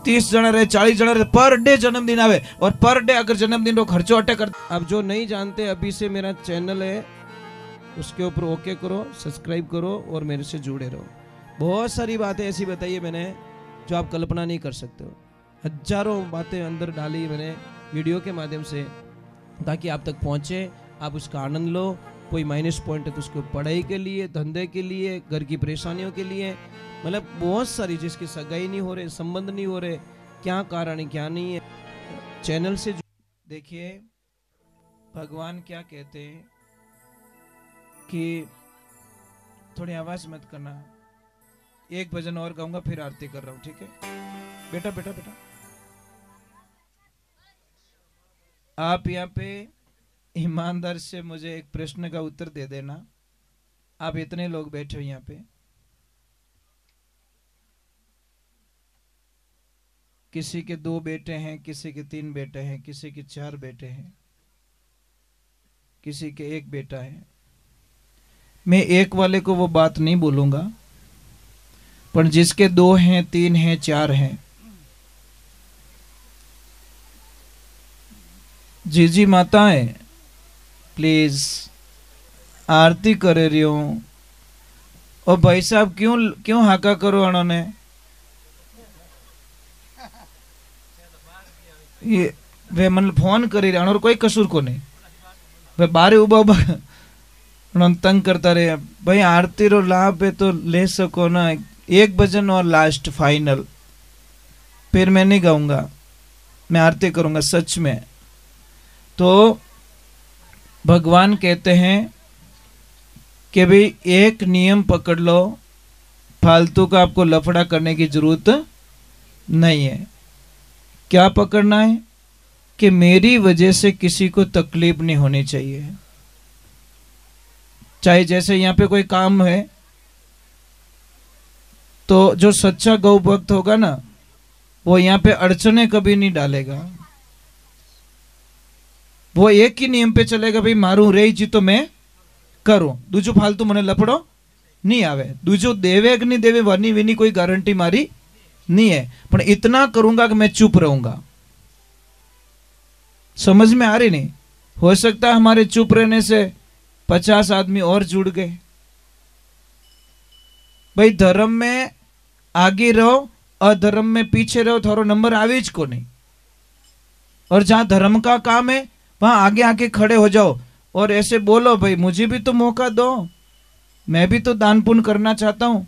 30 जना रहे, 40 जना रहे, पर डे जन्मदिन आवे और पर डे अगर जन्मदिन को खर्चो अटे कर। अब जो नहीं जानते, अभी से मेरा चैनल है, उसके ऊपर ओके करो, सब्सक्राइब करो और मेरे से जुड़े रहो। बहुत सारी बातें ऐसी बताई है मैंने जो आप कल्पना नहीं कर सकते हो। हजारों बातें अंदर डाली मैंने वीडियो के माध्यम से, ताकि आप तक पहुंचे, आप उसका आनंद लो। कोई माइनस पॉइंट है तो उसको पढ़ाई के लिए, धंधे के लिए, घर की परेशानियों के लिए, मतलब बहुत सारी, जिसकी सगाई नहीं हो रहे, संबंध नहीं हो रहे, क्या कारण है क्या नहीं है, चैनल से देखिए भगवान क्या कहते हैं कि थोड़ी आवाज मत करना, एक भजन और गाऊंगा फिर आरती कर रहा हूं, ठीक है बेटा? बेटा बेटा आप यहाँ पे ईमानदार से मुझे एक प्रश्न का उत्तर दे देना। आप इतने लोग बैठे हो यहाँ पे, किसी के 2 बेटे हैं, किसी के 3 बेटे हैं, किसी के 4 बेटे हैं, किसी के 1 बेटा है। मैं एक वाले को वो बात नहीं बोलूंगा, पर जिसके 2 हैं, 3 हैं, 4 हैं, जीजी माताएं प्लीज आरती कर रही हूं। और भाई साहब क्यों हाका करो उन्होंने, ये वे मतलब फोन करी रहे और कोई कसूर को नहीं, वे बारे उबा उबा उन्होंने तंग करता रहे। भाई आरती रो लाभ है तो ले सको ना, एक भजन और लास्ट फाइनल, फिर मैं नहीं गाऊंगा, मैं आरती करूंगा सच में। तो भगवान कहते हैं कि भाई एक नियम पकड़ लो, फालतू का आपको लफड़ा करने की जरूरत नहीं है। क्या पकड़ना है कि मेरी वजह से किसी को तकलीफ नहीं होनी चाहिए। चाहे जैसे यहाँ पे कोई काम है तो जो सच्चा गौ भक्त होगा ना, वो यहाँ पे अड़चने कभी नहीं डालेगा। वो एक ही नियम पे चलेगा, भाई मारू रे जी तो मैं करूं, दूजो फालतू मने लपड़ो नहीं आवे, दूजो देवे कि नहीं देवे वनी विनी कोई गारंटी मारी नहीं है, पर इतना करूंगा कि मैं चुप रहूंगा। समझ में आ रही नहीं? हो सकता है हमारे चुप रहने से 50 आदमी और जुड़ गए। भाई धर्म में आगे रहो, अधर्म में पीछे रहो, थारो नंबर आवेज को नहीं। और जहां धर्म का काम है वहां आगे आके खड़े हो जाओ और ऐसे बोलो, भाई मुझे भी तो मौका दो, मैं भी तो दान पुण्य करना चाहता हूं।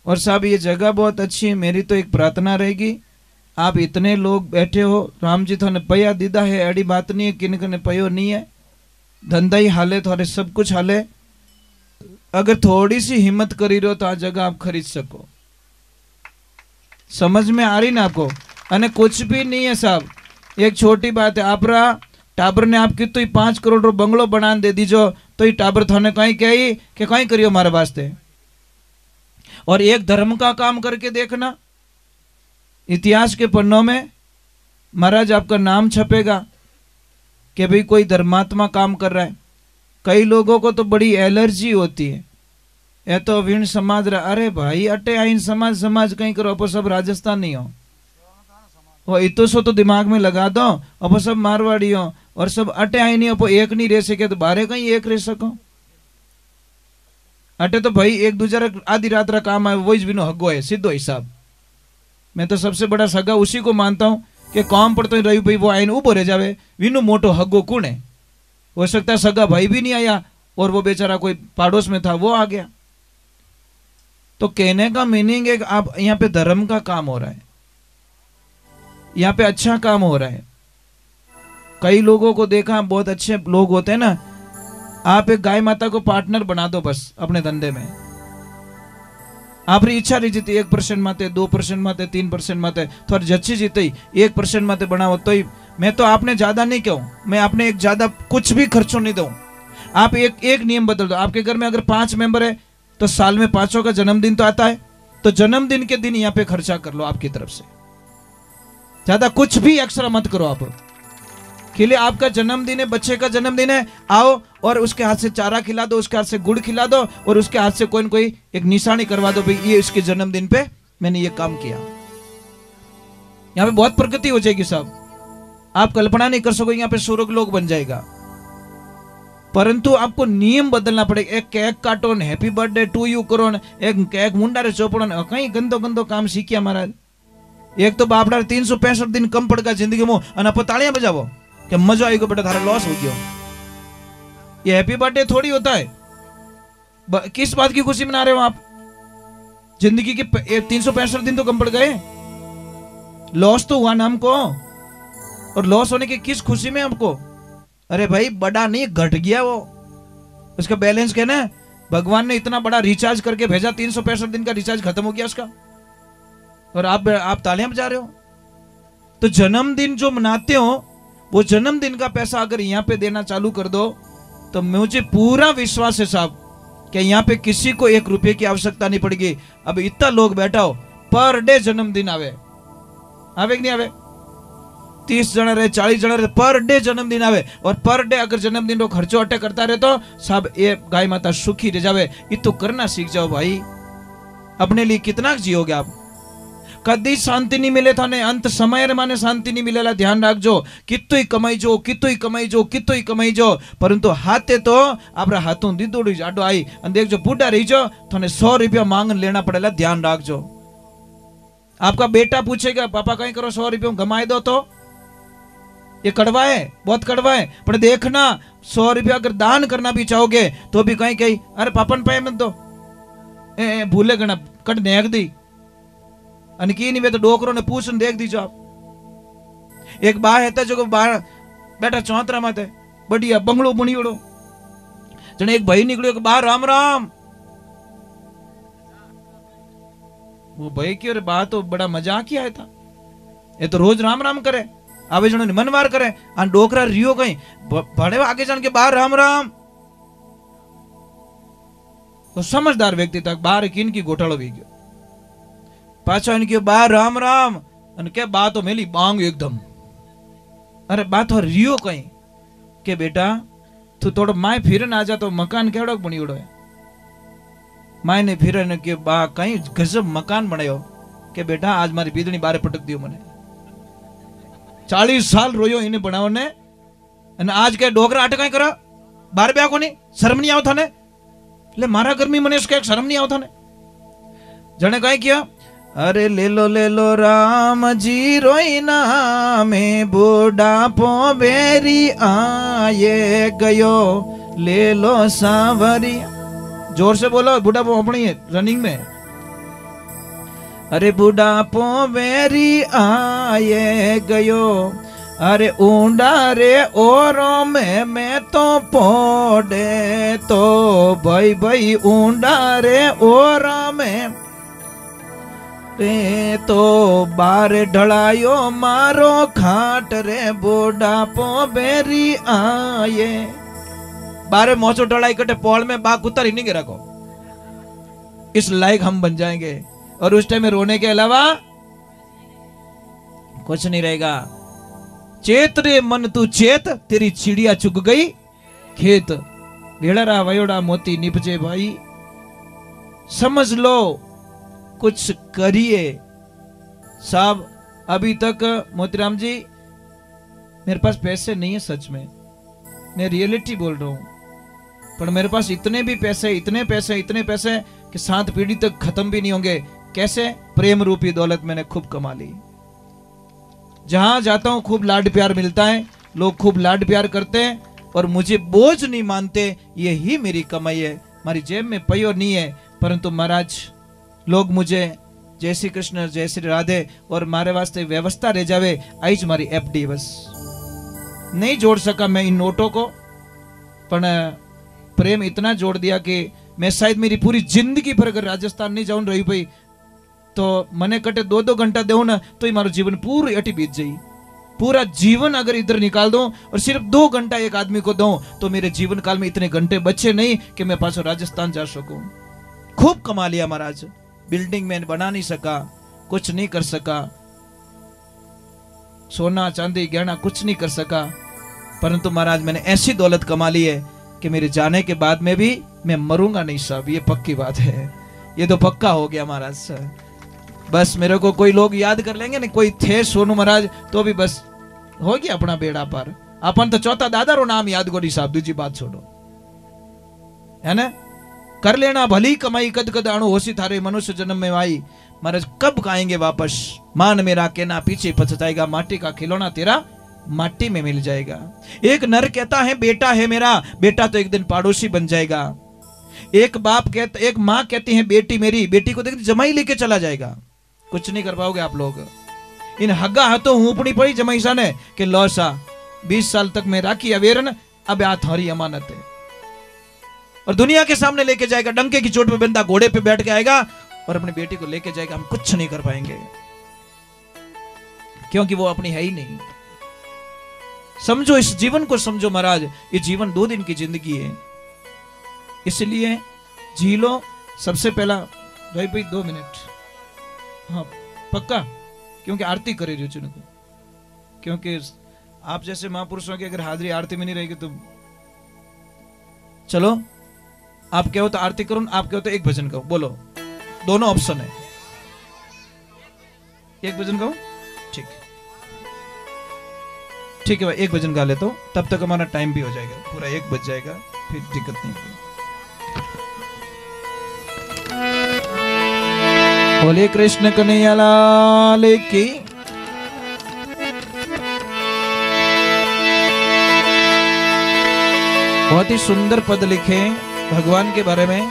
और साहब ये जगह बहुत अच्छी है, मेरी तो एक प्रार्थना रहेगी, आप इतने लोग बैठे हो, राम जी थाने पया दीदा है, अड़ी बात नहीं है, किन कने पयो नहीं है, धंधा ही हाले, थोड़े सब कुछ हाले, अगर थोड़ी सी हिम्मत करी रहो तो आ जगह आप खरीद सको। समझ में आ रही ना आपको? अने कुछ भी नहीं है साहब, एक छोटी बात है, आप टाबर ने आपकी तो 5 करोड़ रो बंगलो बना दे दीजो तो ये टाबर थाने कहीं कही कि कहीं करियो हमारे वास्ते। और एक धर्म का काम करके देखना, इतिहास के पन्नों में महाराज आपका नाम छपेगा कि भाई कोई धर्मात्मा काम कर रहा है। कई लोगों को तो बड़ी एलर्जी होती है, ये तो वीण समाज रहा, अरे भाई अटे आइन समाज समाज कहीं करो, अपो सब राजस्थान नहीं हो, वो इतो सो तो दिमाग में लगा दो, अपो सब मारवाड़ी हो और सब अटे आई नहीं, अपो एक नहीं रह सके तो बारे कहीं एक रह सको। अटे तो भाई एक दूसरा आधी रात रा काम है, वही बिनो हगो है, सीधो हिसाब। मैं तो सबसे बड़ा सगा उसी को मानता हूं कि काम पर तो रही भाई वो आईन उभो रह जावे, विनु मोटो हगो कौन है? हो सकता है सगा भाई भी नहीं आया और वो बेचारा कोई पड़ोस में था वो आ गया। तो कहने का मीनिंग है कि आप यहाँ पे धर्म का काम हो रहा है, यहाँ पे अच्छा काम हो रहा है। कई लोगों को देखा, बहुत अच्छे लोग होते हैं ना, आप एक गाय माता को पार्टनर बना दो बस अपने धंधे में, आपरी इच्छा रही जीती 1% माते, 2% माते, 3% माते, थोड़ी जच्ची जीती 1% माते बनाओ तो ही। मैं तो आपने ज्यादा नहीं कहूं, मैं आपने एक ज्यादा कुछ भी खर्चों नहीं दूं। आप एक नियम बदल दो, आपके घर में अगर 5 मेंबर है तो साल में 5 का जन्मदिन तो आता है, तो जन्मदिन के दिन यहाँ पे खर्चा कर लो आपकी तरफ से, ज्यादा कुछ भी एक्स्ट्रा मत करो। आप के लिए आपका जन्मदिन है, बच्चे का जन्मदिन है, आओ और उसके हाथ से चारा खिला दो, उसके हाथ से गुड़ खिला दो और उसके हाथ से कोई न कोई एक निशानी करवा दो, भाई ये इसके जन्मदिन पे मैंने ये काम किया। यहाँ पे बहुत प्रगति हो जाएगी साहब, आप कल्पना नहीं कर सकोगे, यहाँ पे स्वर्ग लोक बन जाएगा। परंतु आपको नियम बदलना पड़ेगा। एक केक काटो ने हैप्पी बर्थडे टू यू करो ने एक केक मुंडा रे चोपड़ो ने कई गंदो गंदो काम सीखिया महाराज। एक तो बापड़ा 365 दिन कम पड़ गया जिंदगी में और आप तालियां बजावो कि मजा आएगा बेटा थारा लॉस हो गया। ये हैप्पी बर्थडे थोड़ी होता है। किस बात की खुशी मना रहे हो आप? जिंदगी के 365 दिन तो कम पड़ गए, लॉस तो हुआ ना हमको। और लॉस होने की किस खुशी में हमको? अरे भाई बड़ा नहीं, घट गया वो, उसका बैलेंस क्या ना, भगवान ने इतना बड़ा रिचार्ज करके भेजा, 365 दिन का रिचार्ज खत्म हो गया उसका, और आप तालियां बजा रहे हो। तो जन्मदिन जो मनाते हो वो जन्मदिन का पैसा अगर यहाँ पे देना चालू कर दो तो मुझे पूरा विश्वास है साहब कि यहाँ पे किसी को 1 रुपये की आवश्यकता नहीं पड़ेगी। अब इतना लोग बैठा हो, पर डे जन्मदिन आवे कि नहीं आवे? 30 जन रहे 40 जन रहे, पर डे जन्मदिन आवे। और पर डे अगर जन्मदिन रो खर्चो अटे करता रहे तो साहब ये गाय माता सुखी रह जावे। ये तो करना सीख जाओ भाई। अपने लिए कितना जियोगे आप? कदी शांति नहीं मिले थाने, अंत समय रे माने शांति नहीं मिलेला। ध्यान रखजो, कितो ही कमाई जो, कितो ही कमाई जो, कितो ही कमाई जो, परंतु हाथे तो आपरा हाथों दीदोड़ी जाडो आई और देखजो बूढ़ा रही जो थाने 100 रुपया मांग लेना पड़ेला। ध्यान रखजो। आपका बेटा पूछेगा पापा कहीं करो 100 रुपया गमाए दो, तो ये कड़वा है, बहुत कड़वा है। पर देखना 100 रुपया अगर दान करना भी चाहोगे तो भी कहीं कहीं अरे पापा ने पाए मत दो, भूले गना कट नेक दी अनकी नहीं वे तो डोकरों ने पूछ देख दीजो आप। एक बा है जो बाहर बैठा चौतरा मत है बढ़िया बंगलो बुनी उड़ो, जने एक भाई निकलो बा राम राम। वो भाई की बात तो बड़ा मजाक ही आया था, ये तो रोज राम राम करे, आवे जनो ने मनवार करे। आ डोकरा रियो कहीं बड़े आगे जान के बाहर राम राम। तो समझदार व्यक्ति तक बाहर किन की घोटालो भी गयो, पाछा इनके बाहर राम राम अन के बात तो मेली बांग एकदम। अरे बात हो रियो कहीं के बेटा तू थोड़ा माए फिरन आ जा तो मकान केड़ो बनी उड़ो है। माए ने फिरन के बा कहीं गजब मकान बनायो के बेटा आज मारी बीदनी बारे पटक दियो मने। 40 साल रोयो इन्हें बनाओ ने आज के डोकरा अटकाई करो बार ब्याह को नहीं शर्म नहीं आओ थाने ले मारा गर्मी मने उसके शर्म नहीं आओ थाने। जने कहीं किया अरे ले लो राम जी रोईना में बुढ़ापो बेरी आए गयो ले लो सावरी। जोर से बोलो, बुढ़ापो अपनी है रनिंग में। अरे बुढ़ापो बेरी आए गयो अरे ऊंडा रे ओरो में मैं तो पोड़े तो भाई भाई ऊंडा रे ओरो में रे तो बार ढलायो मारो खाट रे बुढ़ापो बेरी आए। बारे मोचो ढलाई कटे पौड़ में बाग उतर ही नहीं गिरा को, इस लायक हम बन जाएंगे और उस टाइम में रोने के अलावा कुछ नहीं रहेगा। चेत रे मन तू चेत तेरी चिड़िया चुग गई खेत भेड़रा वयोड़ा मोती निपजे भाई। समझ लो कुछ करिए साहब। अभी तक मोतीराम जी मेरे पास पैसे नहीं है, सच में मैं रियलिटी बोल रहा हूं, पर मेरे पास इतने भी पैसे इतने पैसे कि 7 पीढ़ी तक खत्म भी नहीं होंगे। कैसे? प्रेम रूपी दौलत मैंने खूब कमा ली। जहां जाता हूं खूब लाड प्यार मिलता है, लोग खूब लाड प्यार करते हैं और मुझे बोझ नहीं मानते। यही मेरी कमाई है, हमारी जेब में पयो नहीं है, परंतु महाराज लोग मुझे जय श्री कृष्ण जय श्री राधे और मारे वास्ते व्यवस्था रह जावे। आई मारी एफडी बस नहीं जोड़ सका मैं इन नोटों को, पर प्रेम इतना जोड़ दिया कि मैं शायद मेरी पूरी जिंदगी पर अगर राजस्थान नहीं जाऊं रही भाई तो मने कटे 2-2 घंटा देव ना तो ही मारो जीवन पूरी अटी बीत जाई। पूरा जीवन अगर इधर निकाल दूं और सिर्फ 2 घंटा एक आदमी को दूं तो मेरे जीवन काल में इतने घंटे बचे नहीं कि मैं पाछो राजस्थान जा सकूं। खूब कमा लिया महाराज, बिल्डिंग में बना नहीं सका, कुछ नहीं कर सका, सोना चांदी गहना कुछ नहीं कर सका, परंतु महाराज मैंने ऐसी दौलत कमा ली है कि मेरे जाने के बाद में भी मैं मरूंगा नहीं साहब, ये पक्की बात है, ये तो पक्का हो गया महाराज। बस मेरे को कोई लोग याद कर लेंगे ना, कोई थे सोनू महाराज तो भी बस हो गया अपना बेड़ा पार। अपन तो चौथा दादा रो नाम याद गोरी साहब, दूसरी बात छोड़ो, है ना। कर लेना भली कमाई कद कद आणु होशी थारे मनुष्य जन्म में आई। महाराज कब आएंगे वापस, मान मेरा कहना पीछे पछताएगा, माटी का खिलौना तेरा माटी में मिल जाएगा। एक नर कहता है बेटा है मेरा, बेटा तो एक दिन पड़ोसी बन जाएगा। एक बाप कहता, एक माँ कहती है बेटी मेरी, बेटी को देख जमाई लेके चला जाएगा। कुछ नहीं कर पाओगे आप लोग। इन हग्गा हाथों हुपनी पड़ी जमाई सा ने कि लो सा 20 साल तक मैं राखी अवेरन, अब आ थारी अमानत है। और दुनिया के सामने लेके जाएगा, डंके की चोट पे बंदा घोड़े पे बैठ के आएगा और अपनी बेटी को लेके जाएगा। हम कुछ नहीं कर पाएंगे क्योंकि वो अपनी है ही नहीं। समझो, इस जीवन को समझो महाराज, ये जीवन 2 दिन की जिंदगी है, इसलिए जी लो। सबसे पहला भाई 2 मिनट, हाँ पक्का, क्योंकि आरती करे रही को, क्योंकि आप जैसे महापुरुषों की अगर हाजिरी आरती में नहीं रहेगी तो चलो, आप कहो तो आरती करो, आप कहो तो एक भजन गाओ, बोलो, दोनों ऑप्शन है। एक भजन गाओ, ठीक ठीक है भाई, एक भजन गा ले तो तब तक हमारा टाइम भी हो जाएगा, पूरा 1 बज जाएगा, फिर दिक्कत नहीं होगी। बोले कृष्ण कन्हैया लाल की। बहुत ही सुंदर पद लिखे भगवान के बारे में।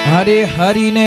हरे हरि ने